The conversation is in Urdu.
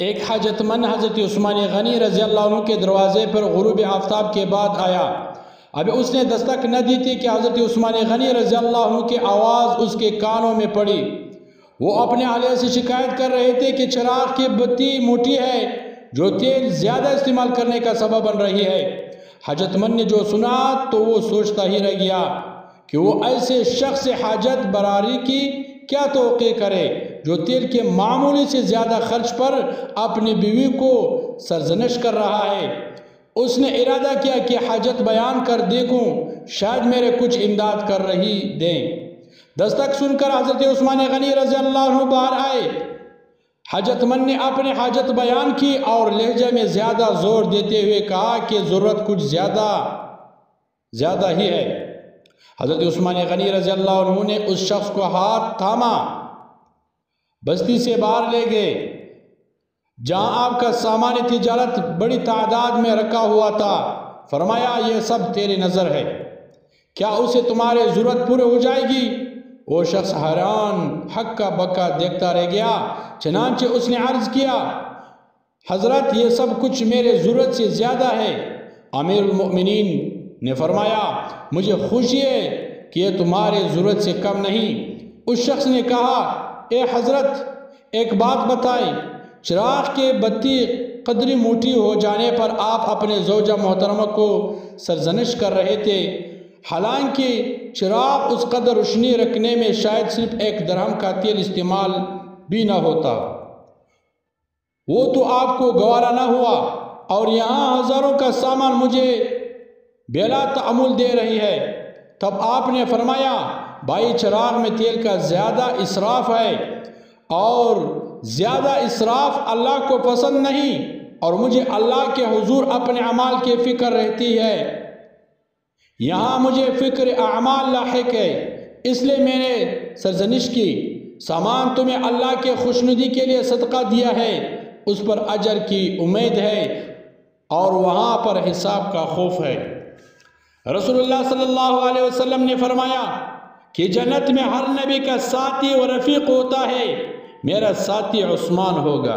ایک حاجت مند حضرت عثمان غنی رضی اللہ عنہ کے دروازے پر غروب آفتاب کے بعد آیا۔ ابھی اس نے دستک نہ دی تھی کہ حضرت عثمان غنی رضی اللہ عنہ کی آواز اس کے کانوں میں پڑی۔ وہ اپنے اہلیہ سے شکایت کر رہے تھے کہ چراغ کی بتی موٹی ہے جو تیل زیادہ استعمال کرنے کا سبب بن رہی ہے۔ حاجت مند نے جو سنا تو وہ سوچتا ہی رہ گیا کہ وہ ایسے شخص سے حاجت براری کی کیا توقع کرے جو تیل کے معمولی سے زیادہ خرچ پر اپنی بیوی کو سرزنش کر رہا ہے۔ اس نے ارادہ کیا کہ حاجت بیان کر دیکھوں، شاید میرے کچھ امداد کر رہی دیں۔ دستک سن کر حضرت عثمان غنی رضی اللہ عنہ باہر آئے۔ حاجت مند نے اپنے حاجت بیان کی اور لہجے میں زیادہ زور دیتے ہوئے کہا کہ ضرورت کچھ زیادہ ہی ہے۔ حضرت عثمان غنی رضی اللہ عنہ نے اس شخص کو ہاتھ تھاما، بستی سے باہر لے گئے جہاں آپ کا سامان تجارت بڑی تعداد میں رکھا ہوا تھا۔ فرمایا یہ سب تیری نظر ہے، کیا اسے تمہاری ضرورت پوری ہو جائے گی؟ وہ شخص حیران ہکا بکا دیکھتا رہ گیا۔ چنانچہ اس نے عرض کیا، حضرت یہ سب کچھ میرے ضرورت سے زیادہ ہے۔ امیر المؤمنین نے فرمایا مجھے خوشی ہے کہ یہ تمہاری ضرورت سے کم نہیں۔ اس شخص نے کہا اے حضرت ایک بات بتائیں، چراغ کے بتی قدری موٹی ہو جانے پر آپ اپنے زوجہ محترمہ کو سرزنش کر رہے تھے، حالانکہ چراغ اس قدر روشنی رکھنے میں شاید صرف 1 درہم کا تیل استعمال بھی نہ ہوتا، وہ تو آپ کو گوارا نہ ہوا، اور یہاں ہزاروں کا سامان مجھے بلا تعمل دے رہی ہے۔ تب آپ نے فرمایا بھائی چراغ میں تیل کا زیادہ اسراف ہے، اور زیادہ اسراف اللہ کو پسند نہیں، اور مجھے اللہ کے حضور اپنے اعمال کی فکر رہتی ہے۔ یہاں مجھے فکر اعمال لاحق ہے، اس لیے میں نے سرزنش کی۔ سامان تمہیں اللہ کے خوشنودی کے لیے صدقہ دیا ہے، اس پر اجر کی امید ہے اور وہاں پر حساب کا خوف ہے۔ رسول اللہ صلی اللہ علیہ وسلم نے فرمایا کہ جنت میں ہر نبی کا ساتھی و رفیق ہوتا ہے، میرا ساتھی عثمان ہوگا۔